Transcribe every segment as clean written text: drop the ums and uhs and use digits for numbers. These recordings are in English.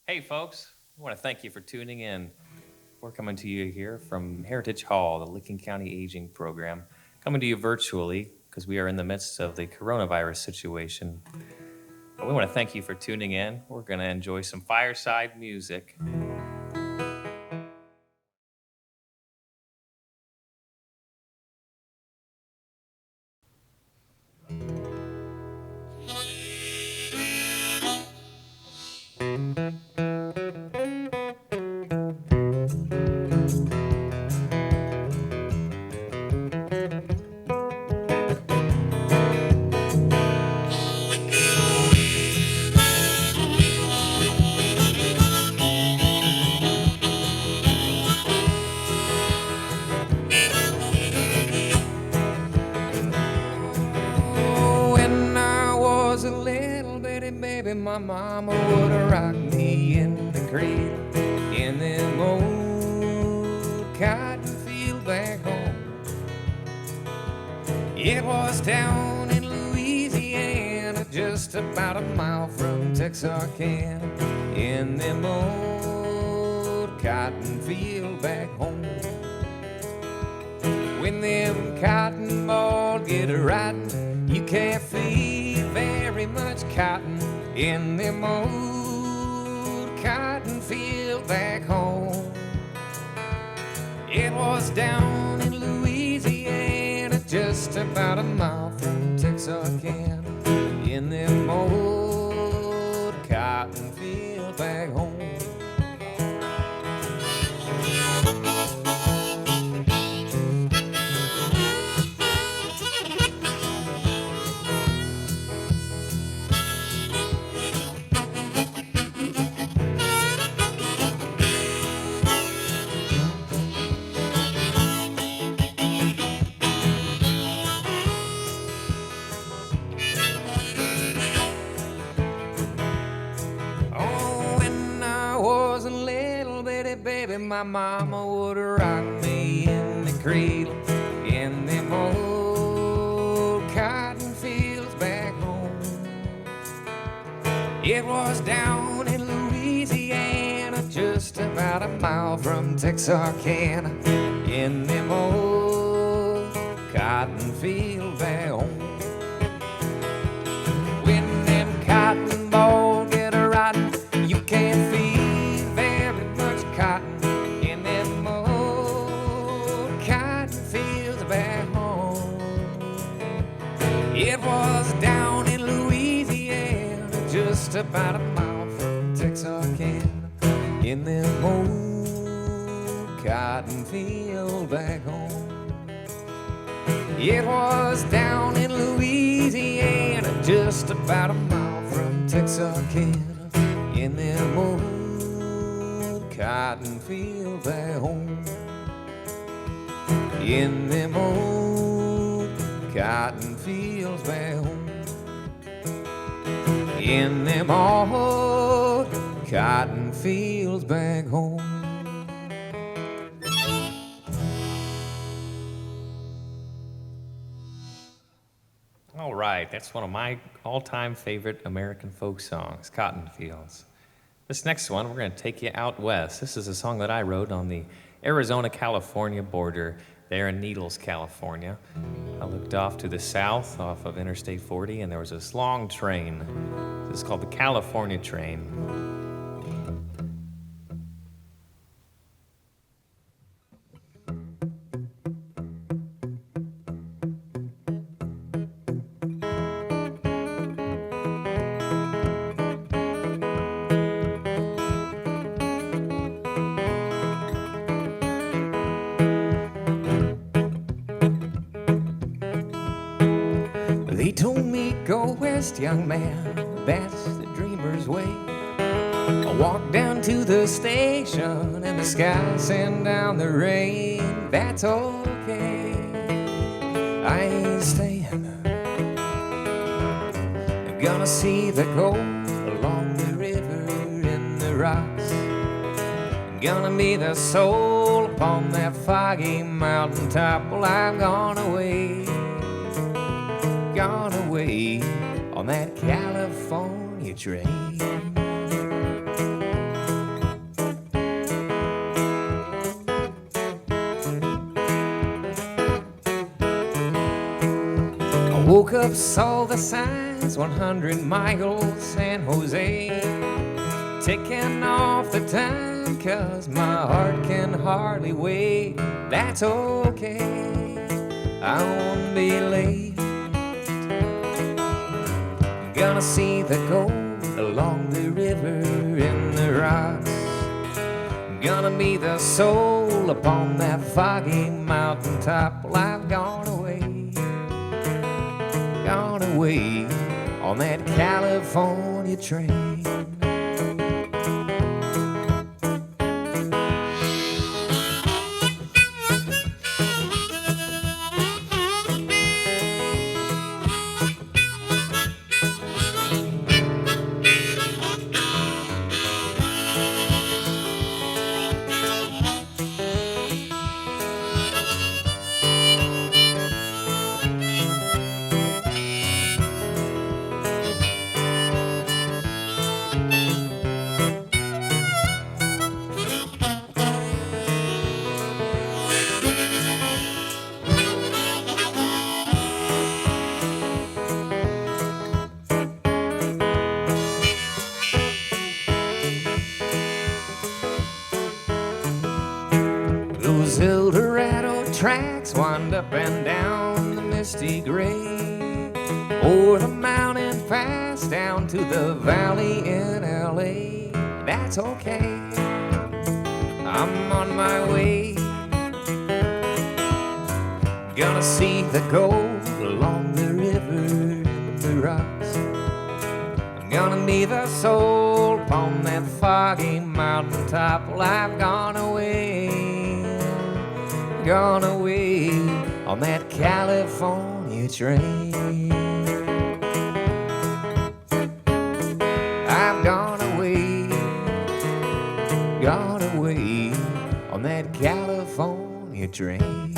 Hey, folks, I want to thank you for tuning in. We're coming to you here from Heritage Hall, the Licking County Aging Program, coming to you virtually because we are in the midst of the coronavirus situation. But we want to thank you for tuning in. We're going to enjoy some fireside music. When I was a little bitty baby, my mama would rock me in the cradle in them old cotton field back home. It was down in Louisiana, just about a mile from Texarkana, in them old cotton field back home. When them cotton balls get rotten, you can't feel very much cotton in them old cotton field back home. It was down in Louisiana, just about a mile from Texarkana, in them old cotton field back home. Baby, my mama would rock me in the cradle in them old cotton fields back home. It was down in Louisiana, just about a mile from Texarkana, in them old cotton fields back home. When them cotton balls get rotten, you can't feel cotton in them old cotton fields back home. It was down in Louisiana, just about a mile from Texarkana, in them old cotton fields back home. It was down in Louisiana, just about a mile from Texarkana, in them old cotton field back home. In them old cotton fields back home. In them old cotton fields back home. All right, that's one of my all-time favorite American folk songs, Cotton Fields. This next one, we're going to take you out west. This is a song that I wrote on the Arizona-California border there in Needles, California. I looked off to the south, off of Interstate 40, and there was this long train. This is called the California Train. They told me, go west, young man, that's the dreamer's way. I walked down to the station and the sky sent down the rain. That's okay, I ain't staying. I'm gonna see the gold along the river in the rocks. I'm gonna be the soul upon that foggy mountaintop. Well, I'm gone away on that California train. Woke up, saw the signs, 100 miles, San Jose. Ticking off the time, 'cause my heart can hardly wait. That's okay, I won't be late. Gonna see the gold along the river in the rocks. Gonna be the soul upon that foggy mountaintop. Well, I've gone away on that California train. Those Eldorado tracks wind up and down the misty gray, o'er the mountain pass down to the valley in L.A. That's okay, I'm on my way. Gonna see the gold along the river and the rocks. I'm gonna be the soul upon that foggy mountaintop. Well, I've gone away on that California train. I've gone away on that California train.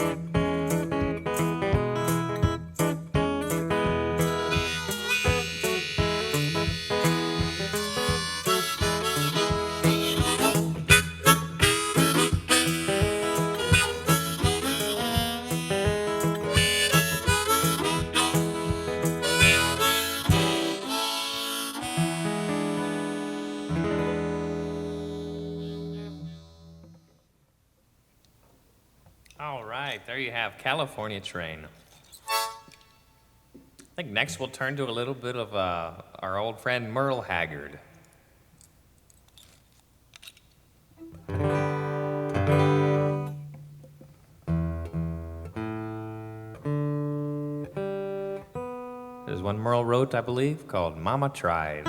All right, there you have California Train. I think next we'll turn to a little bit of our old friend Merle Haggard. There's one Merle wrote, I believe, called Mama Tried.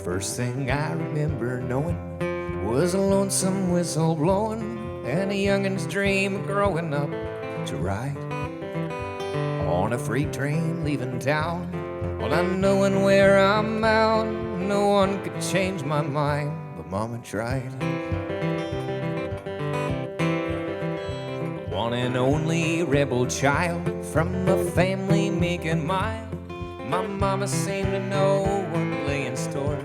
First thing I remember knowing was a lonesome whistle blowing and a youngin's dream of growing up to ride on a freight train leaving town. Well, not knowing where I'm bound, no one could change my mind, but Mama tried. One and only rebel child from a family meek and mild. My mama seemed to know what lay in store.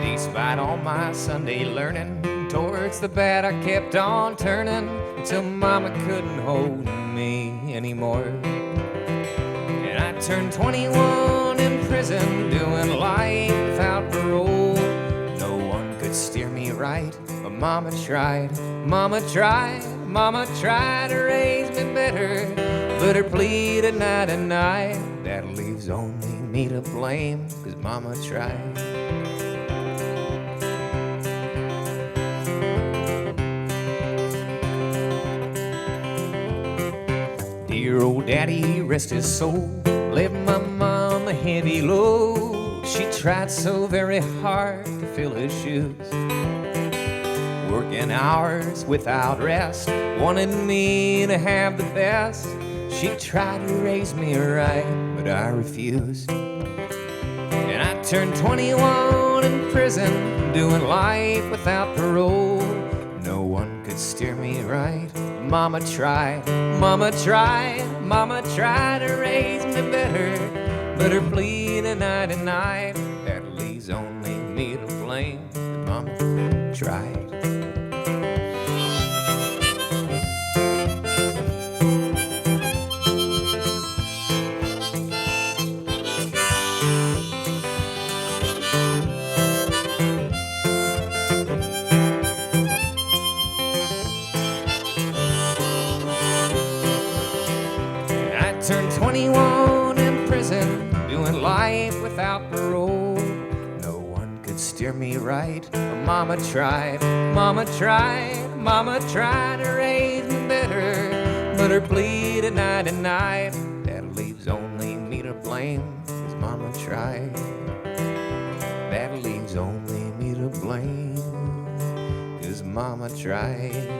Despite all my Sunday learning, towards the bad I kept on turning until Mama couldn't hold me anymore. And I turned 21 in prison, doing life without parole. No one could steer me right, but Mama tried, Mama tried, Mama tried to raise me better. But her plea tonight and night, that leaves only me to blame, 'cause Mama tried. Dear old daddy, rest his soul, left my mom a heavy load. She tried so very hard to fill his shoes, working hours without rest, wanted me to have the best. She tried to raise me right, but I refused. And I turned 21 in prison, doing life without parole. No one could could steer me right. Mama tried to raise me better, but her bleeding night and night, that leaves only me to blame. Mama tried. Turned 21 in prison, doing life without parole. No one could steer me right. Mama tried to raise me better, but her bleeding night and night, that leaves only me to blame. 'Cause Mama tried, that leaves only me to blame. 'Cause Mama tried.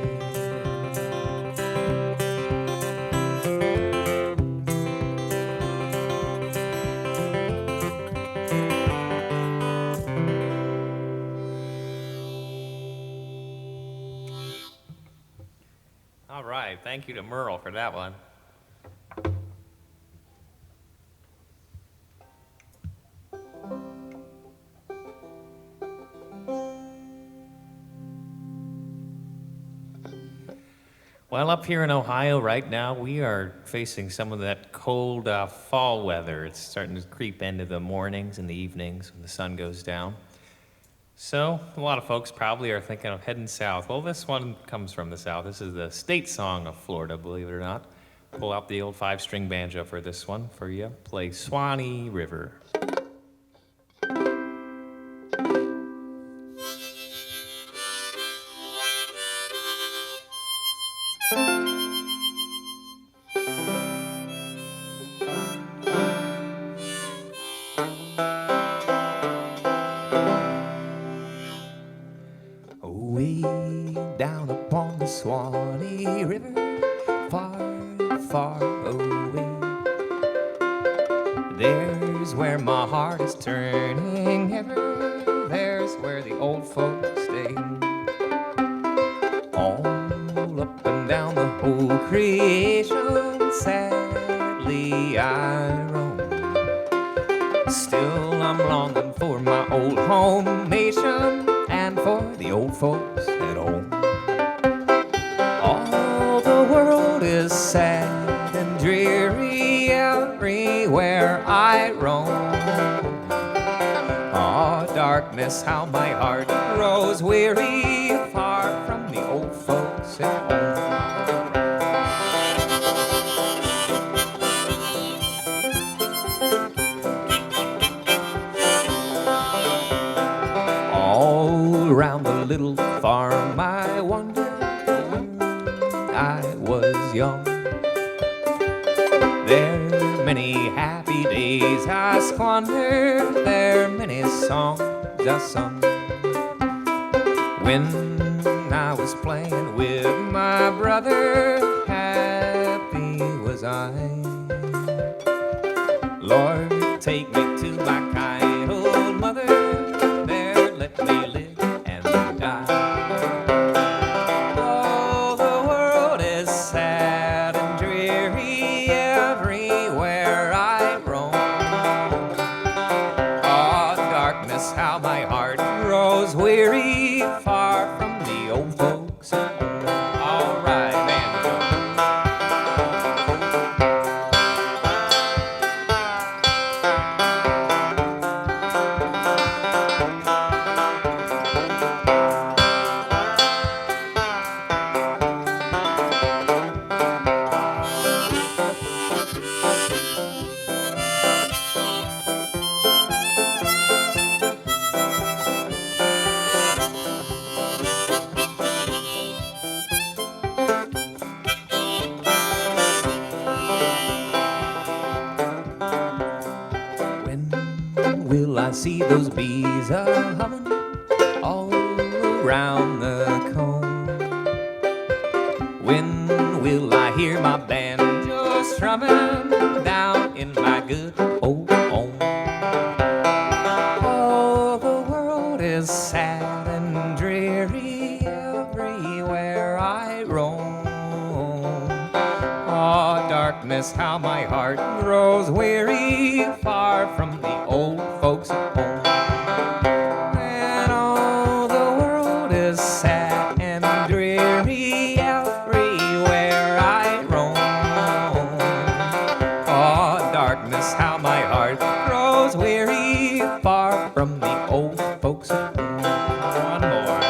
All right, thank you to Merle for that one. Well, up here in Ohio right now, we are facing some of that cold fall weather. It's starting to creep into the mornings and the evenings when the sun goes down. So, a lot of folks probably are thinking of heading south. Well, this one comes from the south. This is the state song of Florida, believe it or not. Pull out the old 5-string banjo for this one for you. Play Swanny River. Way down upon the Swanny River, far, far away, there's where my heart is turning ever, there's where the old folks stay. All up and down the whole creation, sadly I roam. Still I'm longing for my old home nation and for the old folks at home. All the world is sad and dreary everywhere I roam. Oh, darkness, how my heart grows weary, far from the old folks at home. Around the little farm I wandered when I was young. There are many happy days I squandered, there are many songs I sung. When I was playing with my brother, happy was I. Lord, take me to my kind old mother, there let me live. Oh, the world is sad and dreary everywhere I roam. Oh, darkness, how my heart grows weary, far from the old folks at home. All right, banjo. Will I see those bees a-humming all around the cone? When will I hear my banjo strumming down in my good old home? Oh, the world is sad and dreary everywhere I darkness, how my heart grows weary, far from the old folks at home. And all the world is sad and dreary everywhere I roam. Oh, darkness, how my heart grows weary, far from the old folks at home. One more.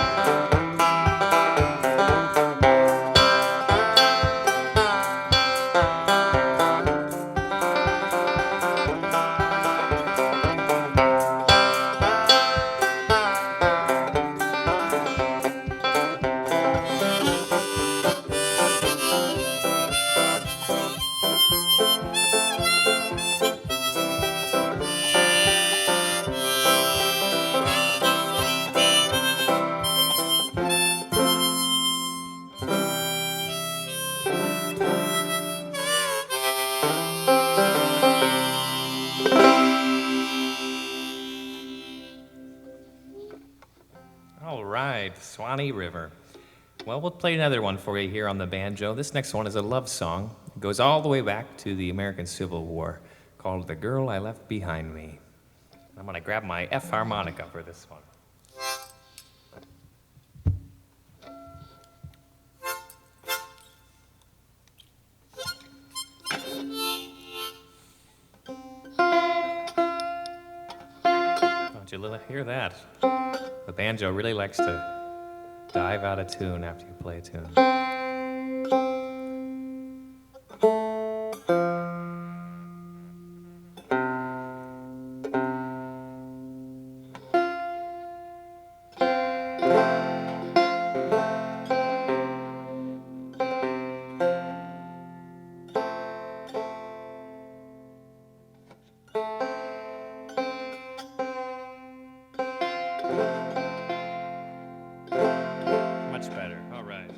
All right, Swanny River. Well, we'll play another one for you here on the banjo. This next one is a love song. It goes all the way back to the American Civil War, called The Girl I Left Behind Me. I'm going to grab my F harmonica for this one. Don't you hear that? The banjo really likes to dive out of tune after you play a tune. Much better. All right.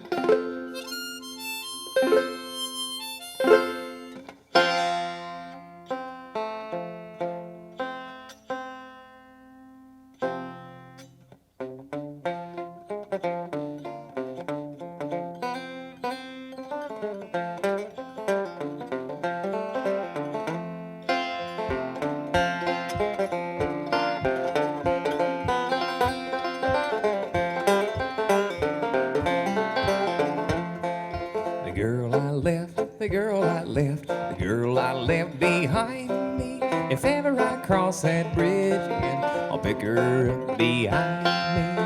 The girl I left, the girl I left behind me. If ever I cross that bridge again, I'll pick her up behind me.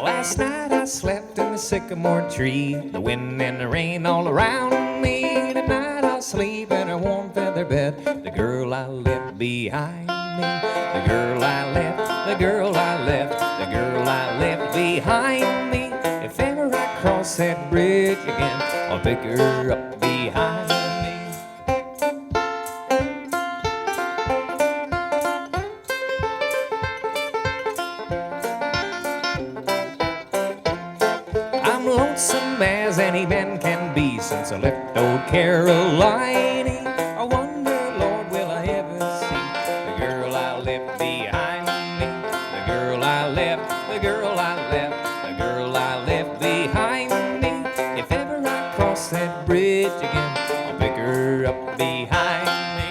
Last night I slept in the sycamore tree, the wind and the rain all around me. Tonight I'll sleep in a warm feather bed, the girl I left behind me. The girl I left, the girl I left, the girl I left behind me. If ever I cross that bridge again, I'll pick her up behind me. I'm lonesome as any man can be since I left old Carolina. I wonder, Lord, will I ever see the girl I left behind me? The girl I left, the girl I left, the girl I left behind me. If ever I cross that bridge again, I'll pick her up behind me.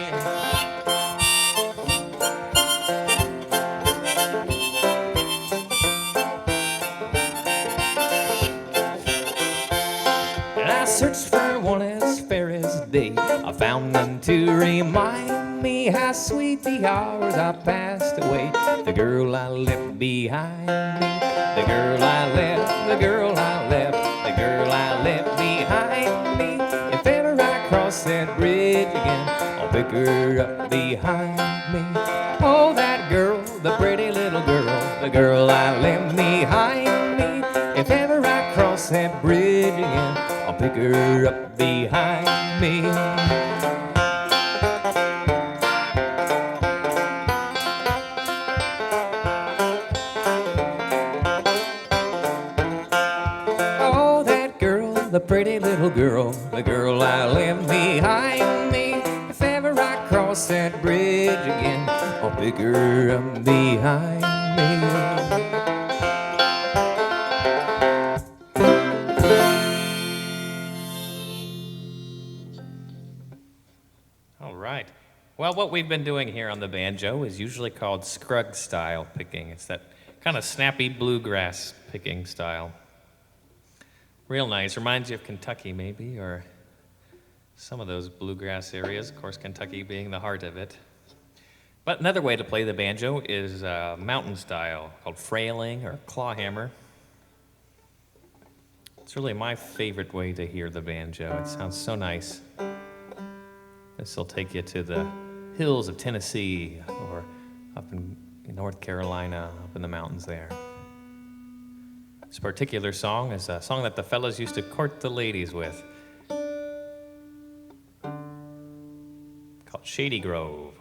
And I searched for one as fair as day. I found none to remind me how sweet the hours I passed away. The girl I left behind me. The girl I left, the girl I left, the girl I left behind me. If ever I cross that bridge again, I'll pick her up behind me. Oh, that girl, the pretty little girl, the girl I left behind me. If ever I cross that bridge again, I'll pick her up behind me. The pretty little girl, the girl I left behind me. If ever I cross that bridge again, I'll pick her up behind me. Well, what we've been doing here on the banjo is usually called Scruggs style picking. It's that kind of snappy bluegrass picking style. Real nice. Reminds you of Kentucky, maybe, or some of those bluegrass areas. Of course, Kentucky being the heart of it. But another way to play the banjo is mountain style, called frailing or clawhammer. It's really my favorite way to hear the banjo. It sounds so nice. This will take you to the hills of Tennessee or up in North Carolina, up in the mountains there. This particular song is a song that the fellas used to court the ladies with, called Shady Grove.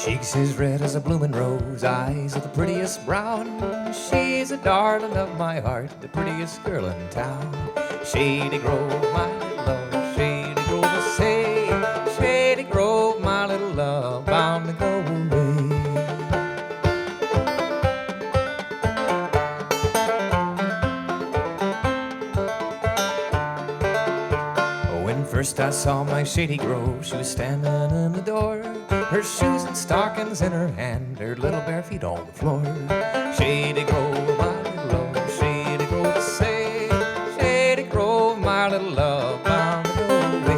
Cheeks as red as a bloomin' rose, eyes of the prettiest brown. She's a darling of my heart, the prettiest girl in town. Shady Grove, my little love, Shady Grove, I say. Shady Grove, my little love, bound to go away. When first I saw my Shady Grove, she was standing in the door, her shoes and stockings in her hand, her little bare feet on the floor. Shady Grove, my little love, Shady Grove, I say. Shady Grove, my little love, bound to go away.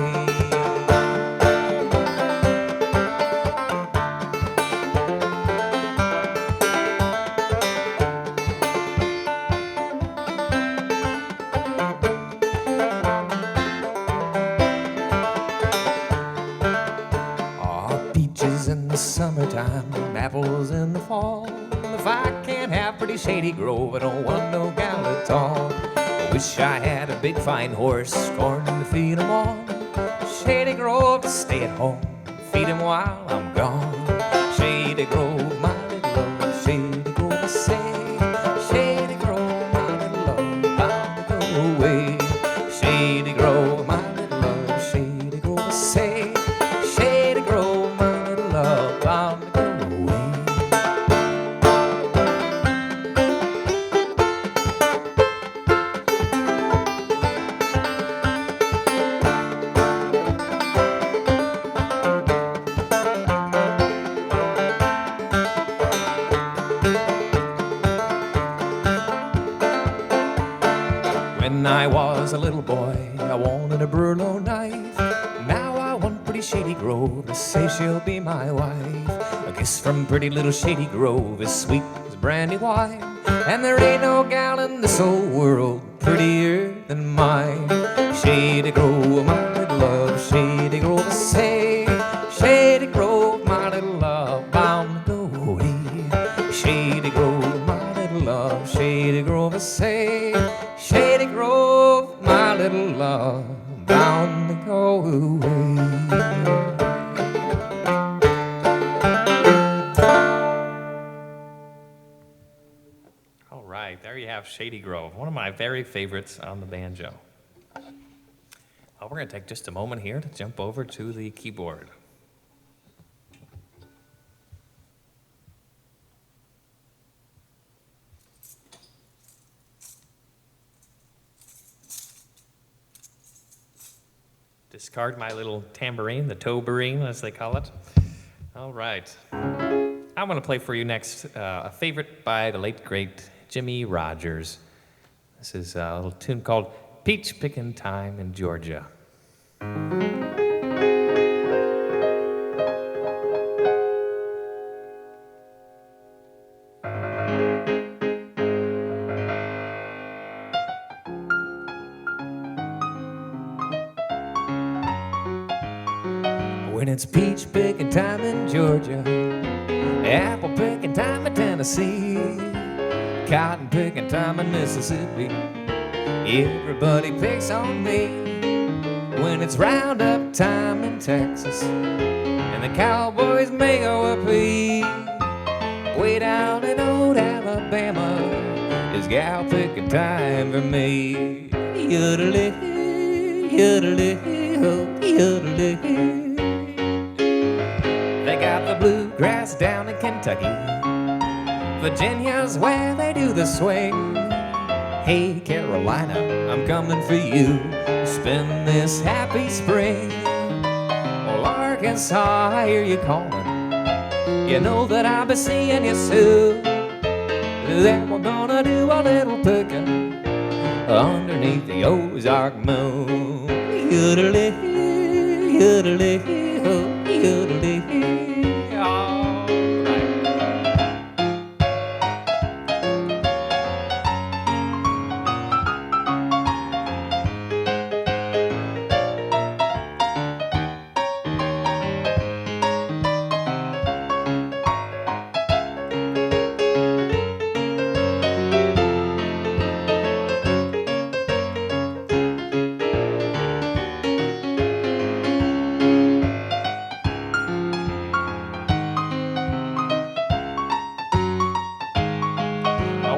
Peaches in the summertime, apples in the fall. If I can't have pretty Shady Grove, I don't want no gal at all. I wish I had a big fine horse, scorning to feed 'em all. Shady Grove to stay at home, feed him while I'm gone. Shady Grove, my little love, Shady Grove, I say. Shady Grove, my little love, bound to go away. Shady Grove, my little love, Shady Grove, I say. Shady Grove, my little love, bound to go away. When I was a little boy, I wanted a Burlo knife. Now I want pretty Shady Grove to say she'll be my wife. A kiss from pretty little Shady Grove is sweet as brandy wine, and there ain't no gal in this old world prettier than mine. Shady Grove, my little love, Shady Grove, I say. Shady Grove, my little love, bound to go away. Shady Grove, my little love, Shady Grove, I say. Shady Grove, my little love, bound to go away. All right, there you have Shady Grove, one of my very favorites on the banjo. Well, we're going to take just a moment here to jump over to the keyboard. Discard my little tambourine, the toe-barine, as they call it. All right. I'm going to play for you next a favorite by the late, great Jimmy Rogers. This is a little tune called Peach Picking Time in Georgia. When it's peach picking time in Georgia, apple picking time in Tennessee, cotton picking time in Mississippi, everybody picks on me. When it's roundup time in Texas, and the cowboys make OP, way down in old Alabama is gal picking time for me. Yodelay, yodelay, oh, yodelay. They got the bluegrass down in Kentucky. Virginia's where they do the swing. Hey, Carolina, I'm coming for you. Spend this happy spring. Well, Arkansas, I hear you calling. You know that I'll be seeing you soon. Then we're gonna do a little picking underneath the Ozark moon. Yodelay, yodelay, oh, yodelay.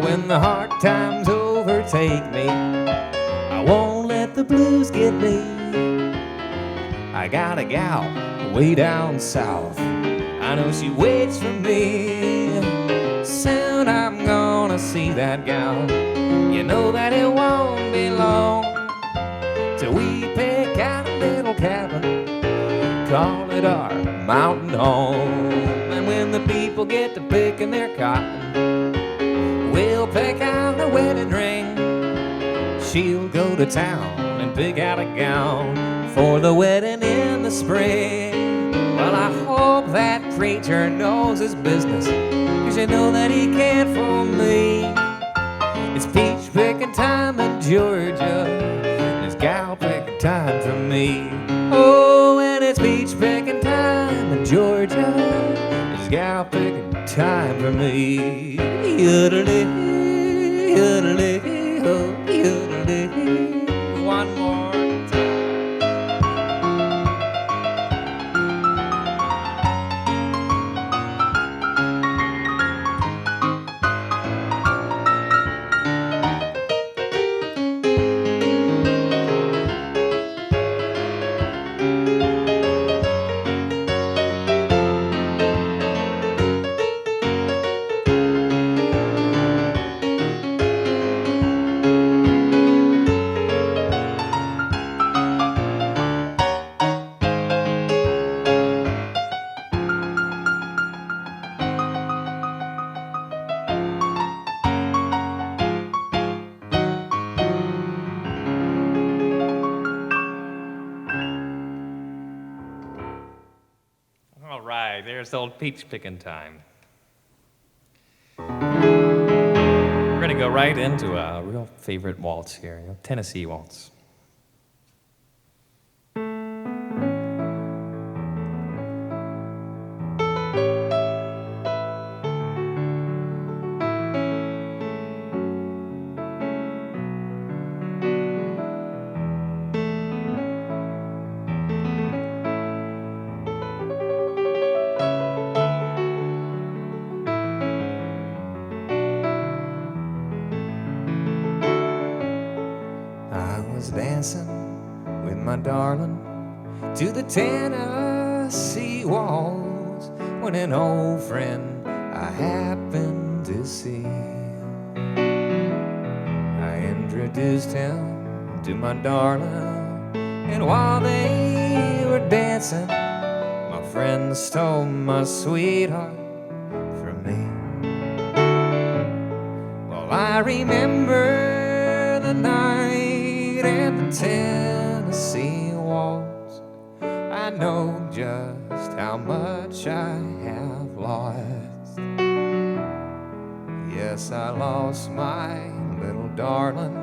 When the hard times overtake me, I won't let the blues get me. I got a gal way down south, I know she waits for me. Soon I'm gonna see that gal. You know that it won't be long till we pick out a little cabin, call it our mountain home. And when the people get to picking their cotton, we'll pick out a wedding ring. She'll go to town and pick out a gown for the wedding in the spring. Well, I hope that preacher knows his business, 'cause you know that he can't fool me. It's peach picking time in Georgia, and it's gal picking time for me. Oh, and it's peach picking time in Georgia, it's gal picking time for me. Yodelay, yodelay, oh, yodelay. One more time. All right, there's old peach picking time. We're going to go right into a real favorite waltz here, Tennessee waltz. Dancing with my darling to the Tennessee waltz when an old friend I happened to see. I introduced him to my darling, and while they were dancing, my friend stole my sweetheart from me. Well, I remember the night Tennessee waltz, I know just how much I have lost. Yes, I lost my little darling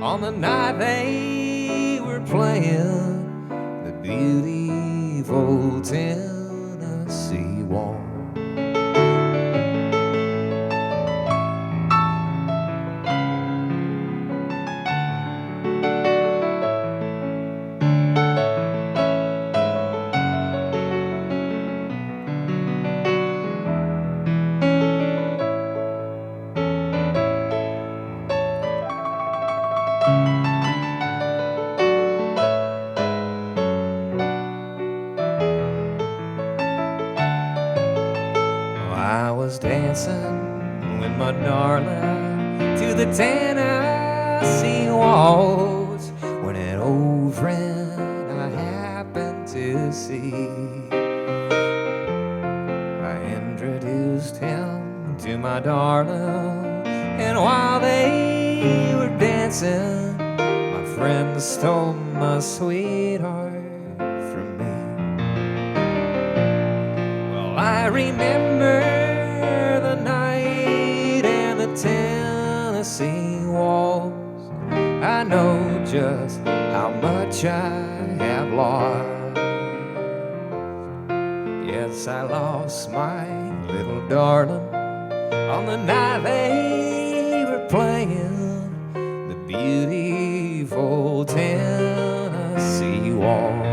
on the night they were playing the beautiful Tennessee waltz. I was dancing with my darling to the Tennessee waltz when an old friend I happened to see. I introduced him to my darling, and while they were dancing, my friend stole my sweetheart from me. Well, I remember the night and the Tennessee waltz. I know just how much I have lost. Yes, I lost my little darling on the night they were playing the beautiful Tennessee waltz.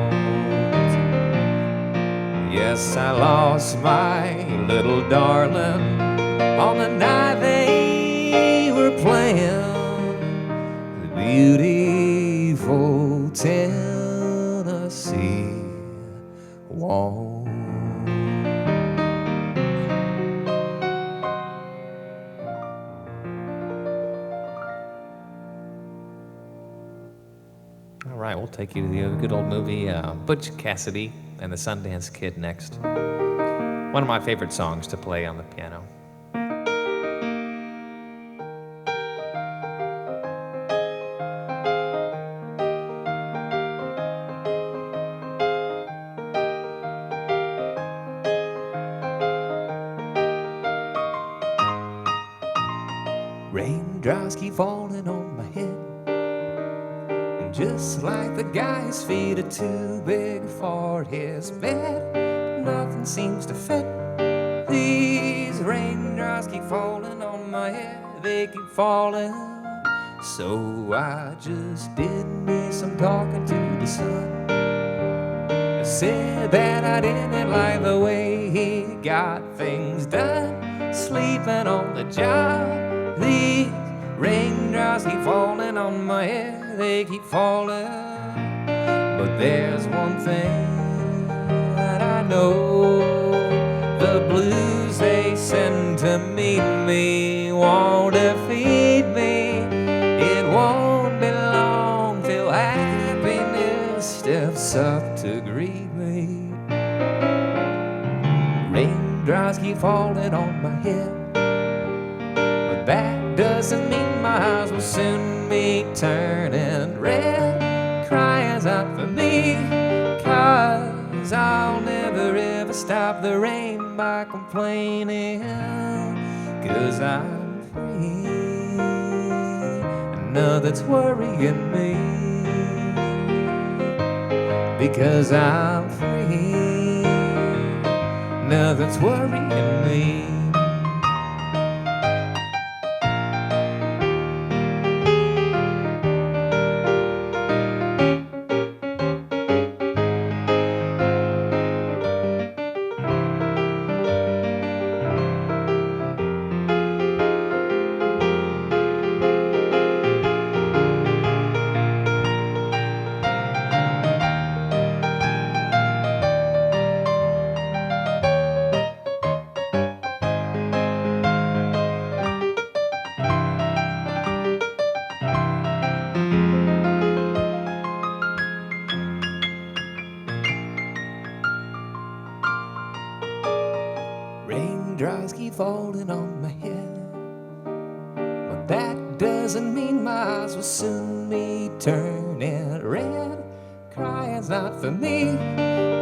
Yes, I lost my little darling on the night they were playing the beautiful Tennessee waltz. All right, we'll take you to the good old movie Butch Cassidy and the Sundance Kid next. One of my favorite songs to play on the piano. Raindrops keep falling on my head, and just like the guy, his feet are too big for his bed. Nothing seems to fit. These raindrops keep falling on my head, they keep falling. So I just did me some talking to the sun. I said that I didn't like the way he got things done, sleeping on the job. These raindrops keep falling on my head, they keep falling. But there's one thing that I know, the blues they send to meet me won't defeat me. It won't be long till happiness steps up to greet me. Raindrops keep falling on my head, but that doesn't mean my eyes will soon be turning red. Cries out for me, 'cause I'll never ever stop the rain by complaining. 'Cause I'm free, and nothing's worrying me. Because I'm free, nothing's worrying me. Raindrops keep falling on my head, but that doesn't doesn't mean my eyes will soon be turning red. Crying's not for me,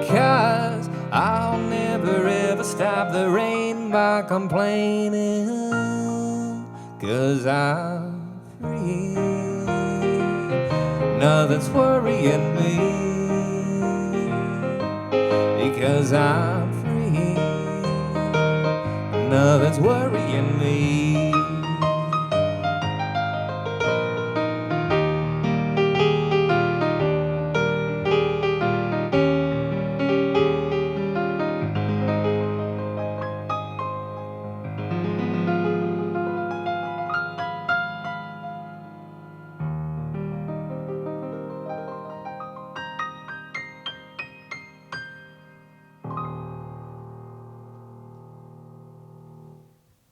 'cause I'll never ever stop the rain by complaining, 'cause I'm free. Nothing's worrying me, because I'm free. Nothing's worrying me.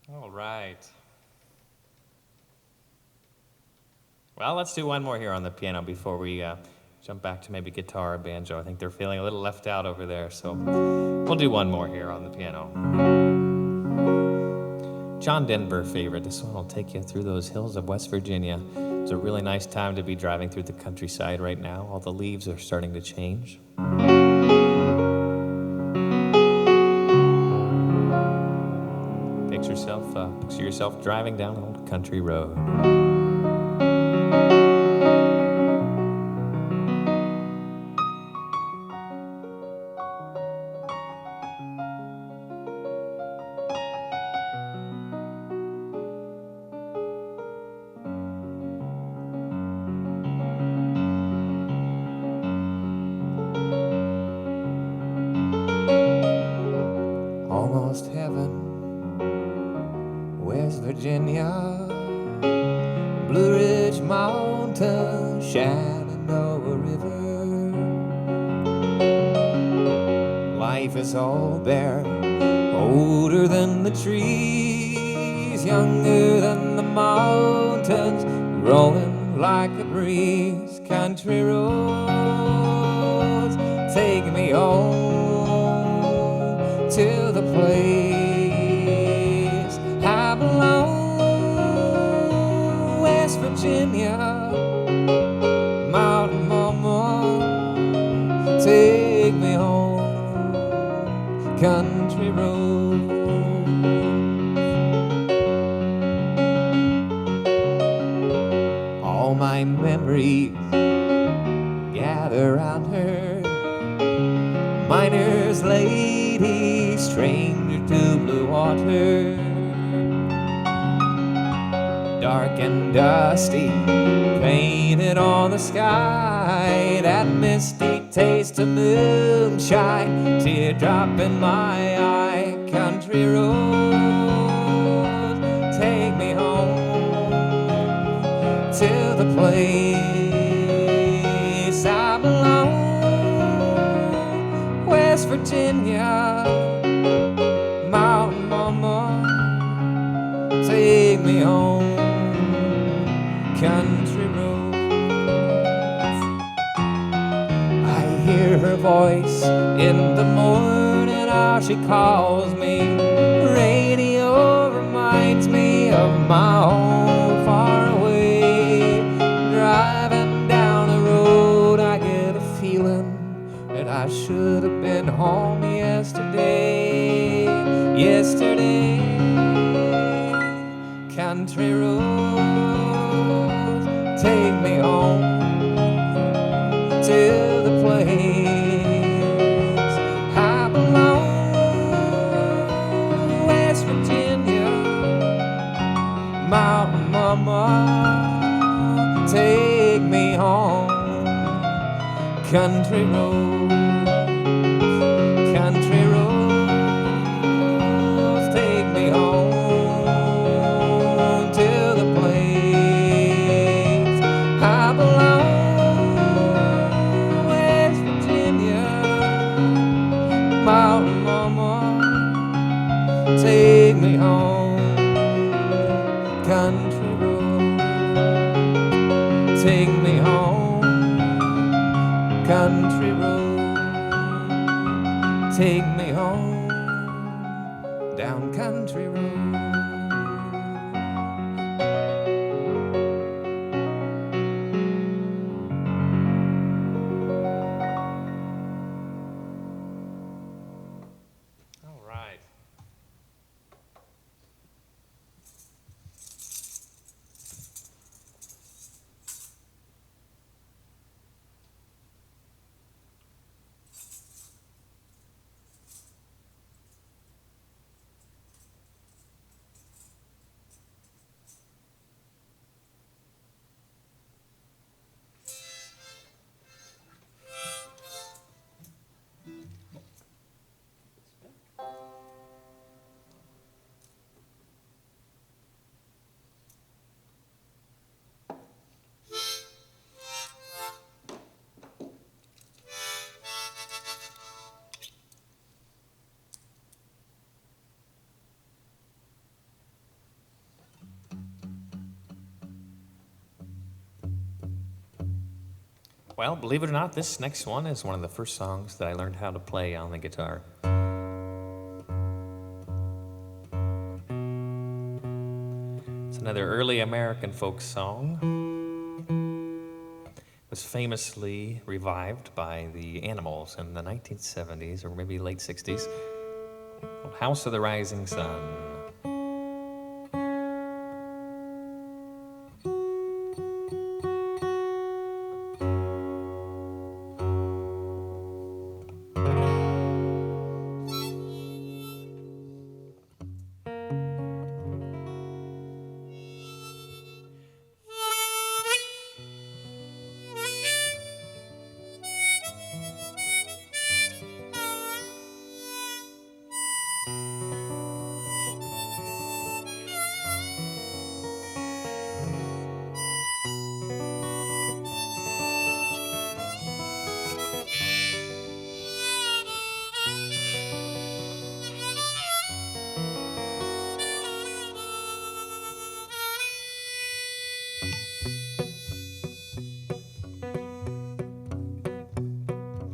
All right. Well, let's do one more here on the piano before we jump back to maybe guitar or banjo. I think they're feeling a little left out over there, so we'll do one more here on the piano. John Denver favorite. This one will take you through those hills of West Virginia. It's a really nice time to be driving through the countryside right now. All the leaves are starting to change. Picture yourself driving down an old country road. Almost heaven, West Virginia, Blue Ridge Mountain, Shenandoah River. Life is all bare, older than the trees, younger than the mountains, growing like a breeze. Country roads take me home to the place I belong. West Virginia, Mountain Mama, take me home. Country road. All my memories gather around her. Miner's lady, stranger to blue water. Dark and dusty, painted on the sky. That misty taste of moonshine, teardrop in my eye. Country road, take me home to the place I belong. West Virginia, Mountain Mama, take me home. Country roads. I hear her voice in the morning, how she calls me. Radio reminds me of my home far away. Driving down the road, I get a feeling that I should have been home yesterday. Yesterday, country roads, take me home to the place I belong. West Virginia, Mountain Mama, take me home. Country roads, country roads, take me home to the place I belong. West Virginia, Mountain Mama, take me home. Country roads, take me home. Country road, take me home, down country road. Well, believe it or not, this next one is one of the first songs that I learned how to play on the guitar. It's another early American folk song. It was famously revived by the Animals in the 1970s or maybe late 60s. Called House of the Rising Sun.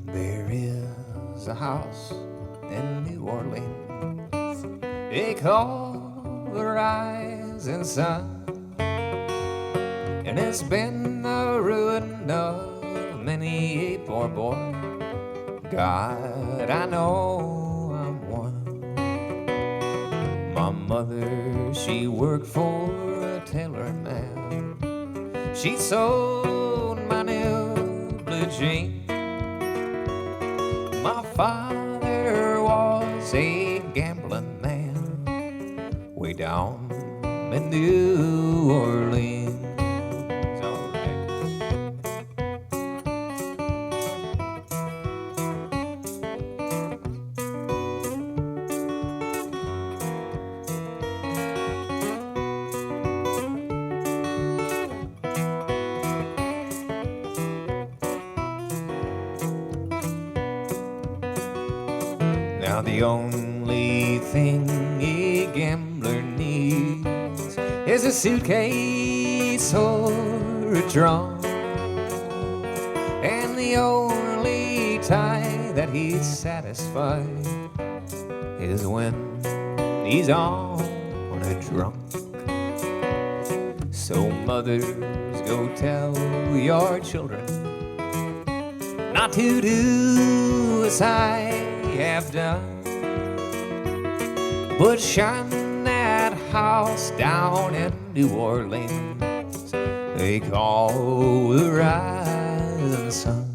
There is a house in New Orleans they call the Rising Sun, and it's been the ruin of many a poor boy. God, I know I'm one. My mother, she worked for a tailoring man. She sold my new blue jeans. My father was a gambling man way down in New Orleans. All right. Now the only thing a gambler needs is a suitcase or a drum, and the only time that he's satisfied is when he's on a drunk. So mothers, go tell your children not to do as I have done, but shine that house down in New Orleans they call the Rising Sun.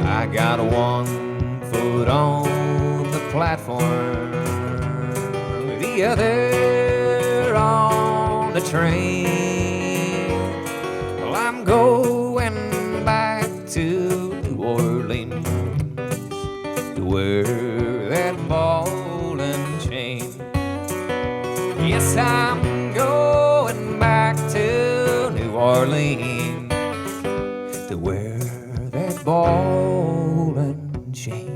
I got 1 foot on the platform, the other on the train. Well, I'm going back to New Orleans to wear that ball and chain. Yes, I'm going back to New Orleans to wear that ball and chain.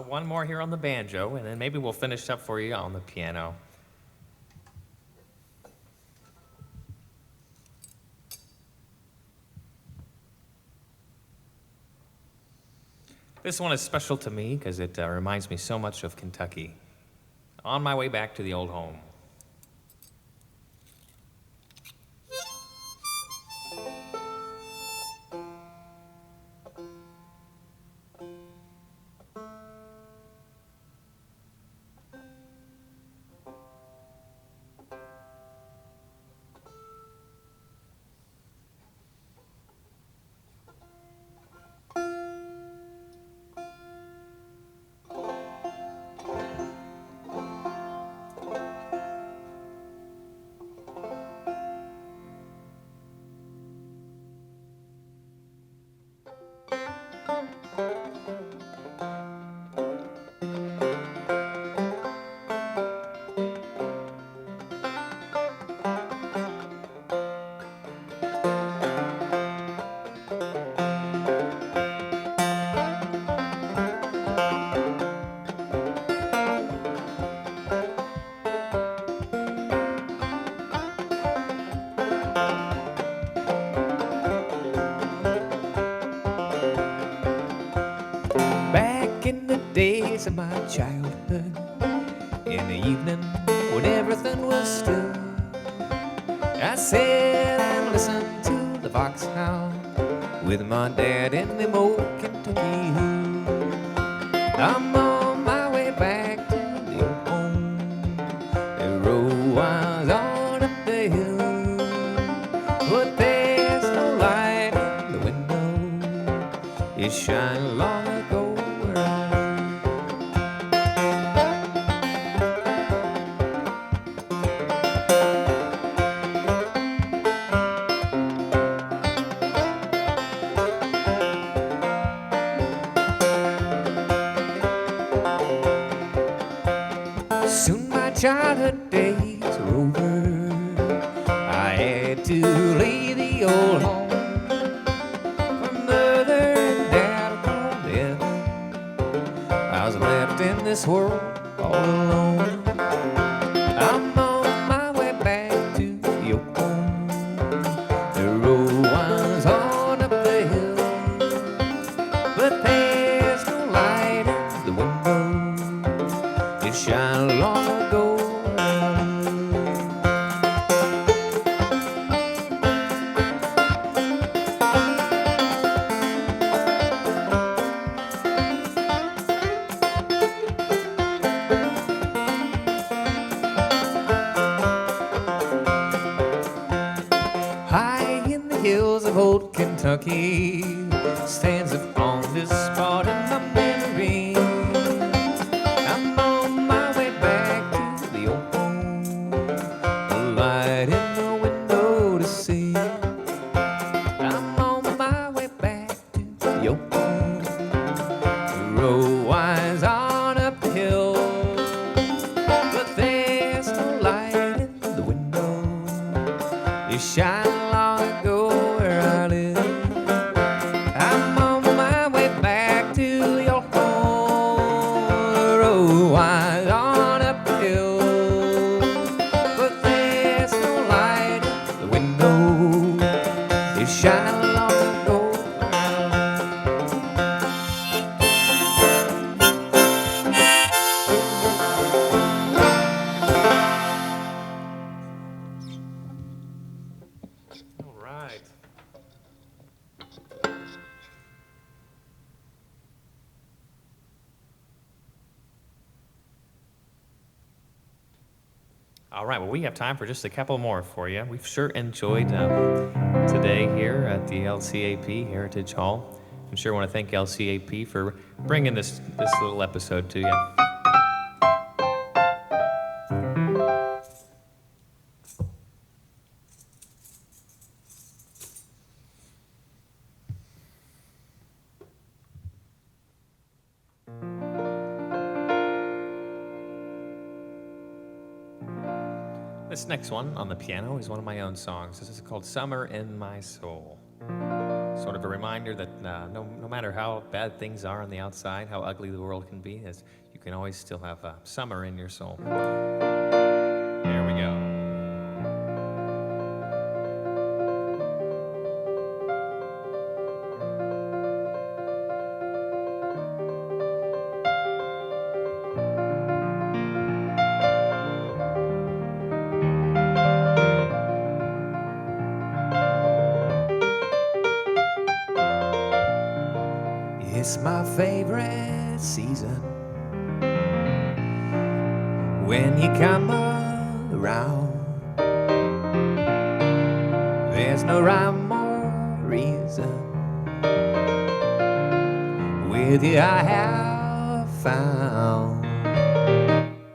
One more here on the banjo, and then maybe we'll finish up for you on the piano. This one is special to me because it reminds me so much of Kentucky. On my way back to the old home. Back in the days of my childhood, in the evening when everything was still, I sat and listened to the foxhound with my dad in the old Kentucky hood. I'm on my way back to the old home. The road winds on up the hill, but there's no light in the window. It shines long ago. Soon my childhood days are over. I had to leave the old home. My mother and dad are gone together. I was left in this world all alone. I'm on my way back to the old home. The road winds on up the hill, but there's no light in the window. It shines long ago. High in the hills of old Kentucky stands upon this spot in my memory. I'm on my way back to the old home, a light in the window to see. I'm on my way back to the old home. The road winds on up the hill, but there's no light in the window. It shines long ago where I live. I'm on my way back to the old home. The road winds on up the hill, but there's no light in the window. It shines long ago where I live. All right. All right, well, we have time for just a couple more for you. We've sure enjoyed today here at the LCAP Heritage Hall. I sure want to thank LCAP for bringing this little episode to you. This next one on the piano is one of my own songs. This is called Summer in My Soul. Sort of a reminder that no matter how bad things are on the outside, how ugly the world can be, as you can always still have summer in your soul. Here we go. It's my favorite season when you come around. There's no rhyme or reason. With you I have found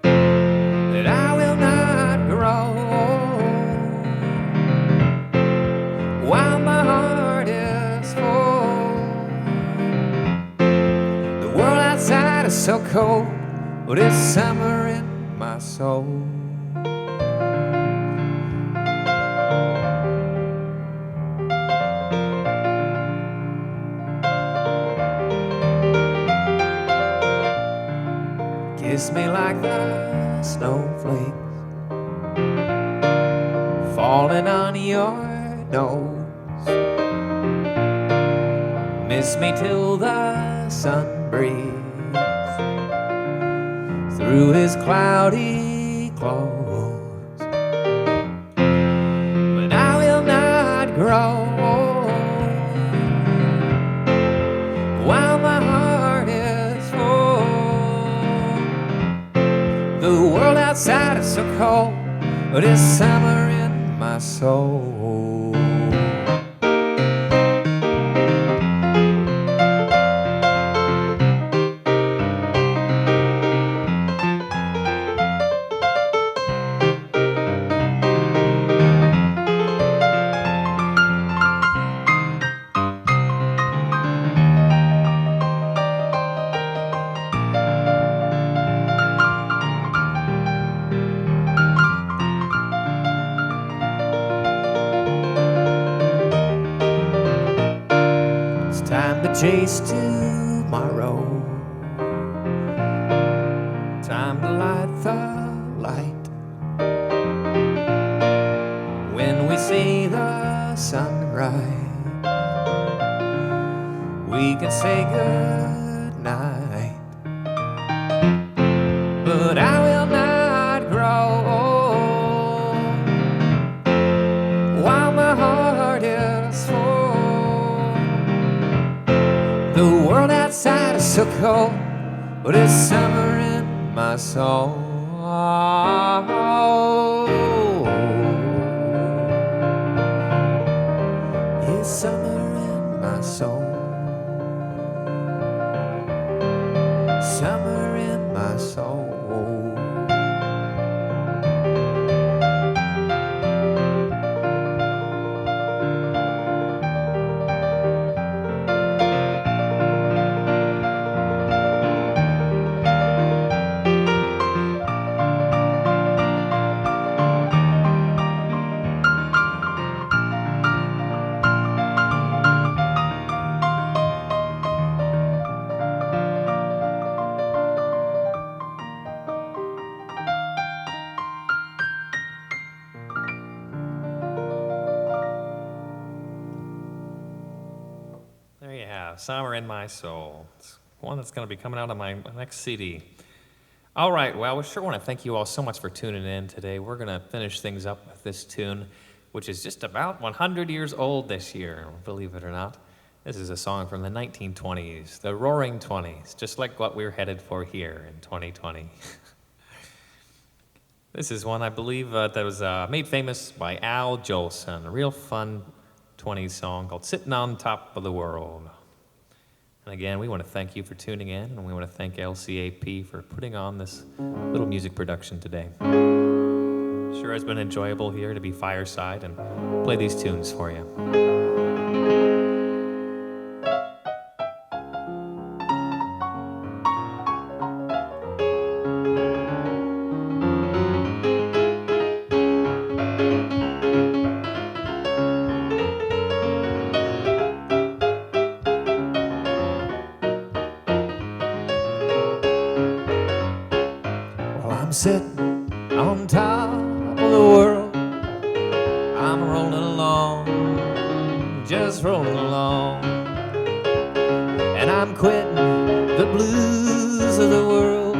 that I will not grow while my heart is full. The world outside is so cold, but it's summer in my soul. Kiss me like the snowflakes falling on your nose. Miss me till the sun breathes through his cloudy clothes. But I will not grow while my heart is full. The world outside is so cold, but it's summer in my soul. Chase tomorrow, time to light the light. When we see the sunrise, we can say good night. But I will not grow while my heart is full. The world outside is so cold, but it's summer in my soul. It's summer in my soul. Summer in my soul. Summer in My Soul. It's one that's going to be coming out on my next CD. All right, well, we sure want to thank you all so much for tuning in today. We're going to finish things up with this tune, which is just about 100 years old this year, believe it or not. This is a song from the 1920s, the Roaring Twenties, just like what we're headed for here in 2020. This is one, I believe, that was made famous by Al Jolson, a real fun 20s song called Sitting on Top of the World. And again, we want to thank you for tuning in, and we want to thank LCAP for putting on this little music production today. Sure has been enjoyable here to be fireside and play these tunes for you. sitting on top of the world. I'm rolling along, just rolling along. And I'm quitting the blues of the world.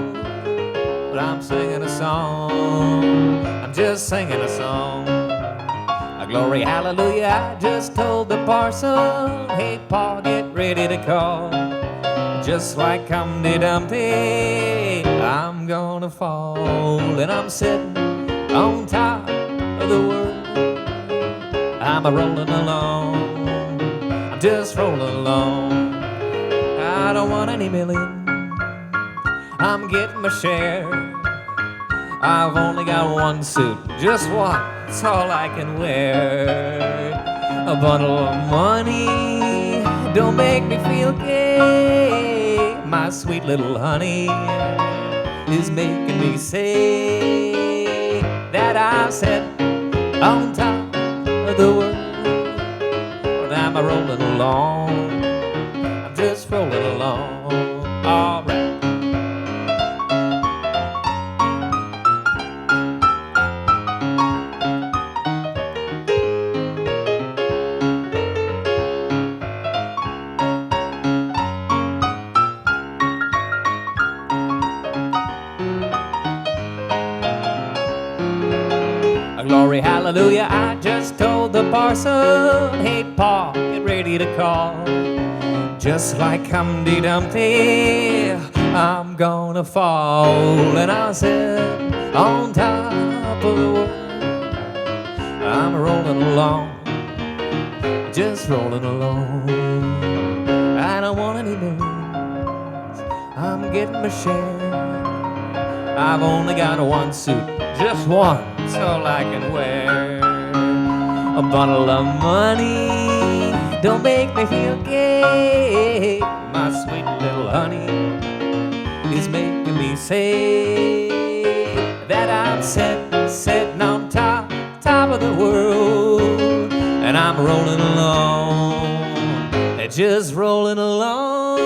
But I'm singing a song, I'm just singing a song. A glory, hallelujah, I just told the parson, hey, Pa, get ready to call. Just like Humpty Dumpty, I'm gonna fall. And I'm sitting on top of the world. I'm a-rolling along, I'm just rolling along. I don't want any million, I'm getting my share. I've only got one suit, just one, that's all I can wear. A bundle of money, don't make me feel gay. My sweet little honey is making me say that I'm set on top of the world. But I'm a-rolling along, I'm just rolling along. All right. Glory, hallelujah, I just told the parson, hey, Pa, get ready to call. Just like Humpty Dumpty, I'm gonna fall. And I'll sit on top of the world. I'm rolling along, just rolling along. I don't want any millions, I'm getting my share. I've only got one suit, just one, that's all I can wear. A bundle of money, don't make me feel gay. My sweet little honey is making me say that I'm sitting on top of the world. And I'm rolling along, just rolling along.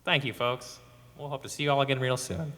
Thank you, folks. We'll hope to see you all again real soon.